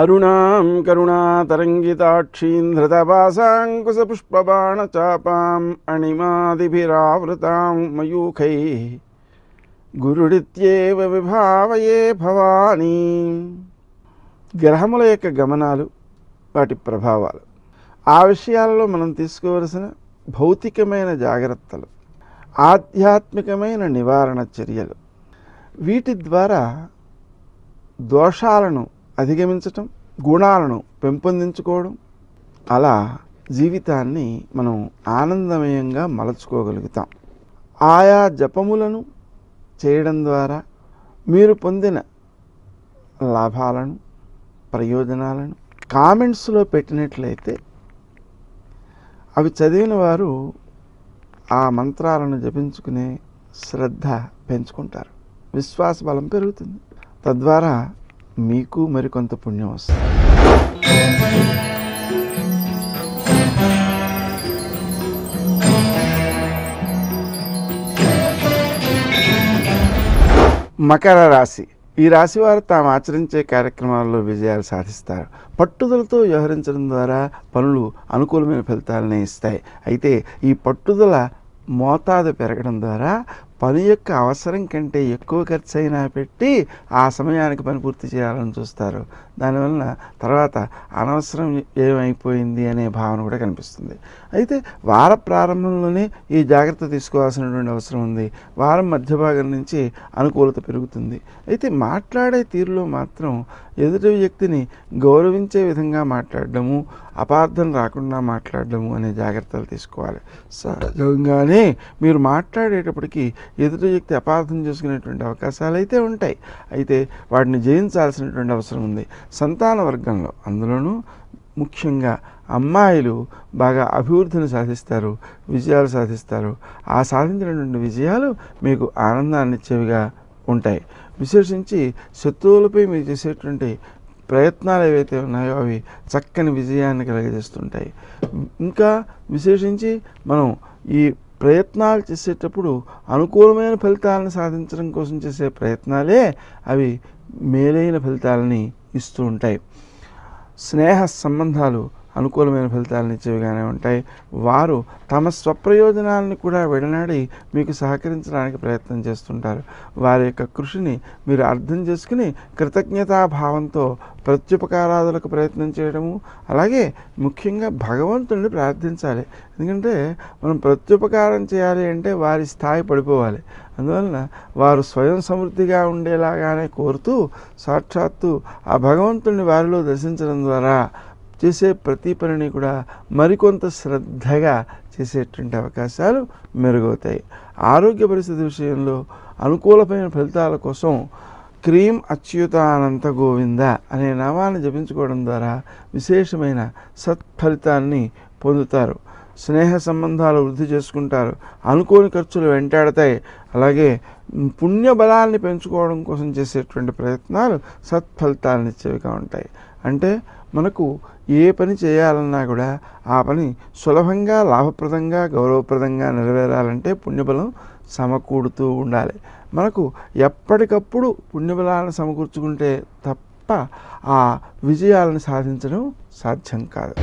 అరుణాం కరుణాతరంగితాక్షీం ధృతపాశాంకుశపుష్పబాణచాపాం అణిమాదిభిరావృతాం మయూఖైః గురుడిత్యేవ విభావయే భవానీ. గ్రహముల యొక్క గమనాలు, వాటి ప్రభావాలు, ఆ విషయాలలో మనం తీసుకోవలసిన భౌతికమైన జాగ్రత్తలు, ఆధ్యాత్మికమైన నివారణ చర్యలు, వీటి ద్వారా దోషాలను అధిగమించటం, గుణాలను పెంపొందించుకోవడం, అలా జీవితాన్ని మనం ఆనందమయంగా మలచుకోగలుగుతాం. ఆయా జపములను చేయడం ద్వారా మీరు పొందిన లాభాలను, ప్రయోజనాలను కామెంట్స్లో పెట్టినట్లయితే అవి చదివిన వారు ఆ మంత్రాలను జపించుకునే శ్రద్ధ పెంచుకుంటారు, విశ్వాస బలం పెరుగుతుంది. తద్వారా మీకు మరికొంత పుణ్యం వస్తుంది. మకర రాశి. ఈ రాశి వారు తాము ఆచరించే కార్యక్రమాల్లో విజయాలు సాధిస్తారు. పట్టుదలతో వ్యవహరించడం ద్వారా పనులు అనుకూలమైన ఫలితాలనే ఇస్తాయి. అయితే ఈ పట్టుదల మోతాదు పెరగడం ద్వారా పని యొక్క అవసరం కంటే ఎక్కువ ఖర్చు అయినా పెట్టి ఆ సమయానికి పని పూర్తి చేయాలని చూస్తారు. దానివల్ల తర్వాత అనవసరం ఏమైపోయింది అనే భావన కూడా కనిపిస్తుంది. అయితే వార ప్రారంభంలోనే ఈ జాగ్రత్త తీసుకోవాల్సినటువంటి అవసరం ఉంది. వారం మధ్య భాగం నుంచి అనుకూలత పెరుగుతుంది. అయితే మాట్లాడే తీరులో మాత్రం ఎదుటి వ్యక్తిని గౌరవించే విధంగా మాట్లాడడము, అపార్థం రాకుండా మాట్లాడడము అనే జాగ్రత్తలు తీసుకోవాలి. సహజంగానే మీరు మాట్లాడేటప్పటికీ ఎదుటి వ్యక్తి అపార్థం చేసుకునేటువంటి అవకాశాలు అయితే ఉంటాయి. అయితే వాటిని జయించాల్సినటువంటి అవసరం ఉంది. సంతాన వర్గంలో, అందులోనూ ముఖ్యంగా అమ్మాయిలు బాగా అభివృద్ధిని సాధిస్తారు, విజయాలు సాధిస్తారు. ఆ సాధించినటువంటి విజయాలు మీకు ఆనందాన్ని ఇచ్చేవిగా ఉంటాయి. విశేషించి శత్రువులపై మీరు చేసేటువంటి ప్రయత్నాలు ఏవైతే ఉన్నాయో అవి చక్కని విజయాన్ని కలుగజేస్తుంటాయి. ఇంకా విశేషించి మనం ఈ ప్రయత్నాలు చేసేటప్పుడు అనుకూలమైన ఫలితాలను సాధించడం కోసం చేసే ప్రయత్నాలే అవి మేలైన ఫలితాలని ఇస్తూ ఉంటాయి. స్నేహ సంబంధాలు అనుకూలమైన ఫలితాలను ఇచ్చేవిగానే ఉంటాయి. వారు తమ స్వప్రయోజనాలను కూడా విడనాడి మీకు సహకరించడానికి ప్రయత్నం చేస్తుంటారు. వారి యొక్క కృషిని మీరు అర్థం చేసుకుని కృతజ్ఞతాభావంతో ప్రత్యుపకారాదులకు ప్రయత్నం చేయడము, అలాగే ముఖ్యంగా భగవంతుడిని ప్రార్థించాలి. ఎందుకంటే మనం ప్రత్యుపకారం చేయాలి అంటే వారి స్థాయి పడిపోవాలి. అందువలన వారు స్వయం సమృద్ధిగా ఉండేలాగానే కోరుతూ సాక్షాత్తు ఆ భగవంతుడిని వారిలో దర్శించడం ద్వారా చేసే ప్రతి పనిని కూడా మరికొంత శ్రద్ధగా చేసేటువంటి అవకాశాలు మెరుగవుతాయి. ఆరోగ్య పరిస్థితి విషయంలో అనుకూలమైన ఫలితాల కోసం క్రీం అచ్యుతానంత గోవింద అనే నామాన్ని జపించుకోవడం ద్వారా విశేషమైన సత్ఫలితాన్ని పొందుతారు. స్నేహ సంబంధాలు వృద్ధి చేసుకుంటారు. అనుకోని ఖర్చులు వెంటాడతాయి. అలాగే పుణ్యబలాన్ని పెంచుకోవడం కోసం చేసేటువంటి ప్రయత్నాలు సత్ఫలితాలను ఇచ్చేవిగా ఉంటాయి. అంటే మనకు ఏ పని చేయాలన్నా కూడా ఆ పని సులభంగా, లాభప్రదంగా, గౌరవప్రదంగా నెరవేరాలంటే పుణ్యబలం సమకూడుతూ ఉండాలి. మనకు ఎప్పటికప్పుడు పుణ్యబలాలను సమకూర్చుకుంటే తప్ప ఆ విజయాలను సాధించడం సాధ్యం కాదు.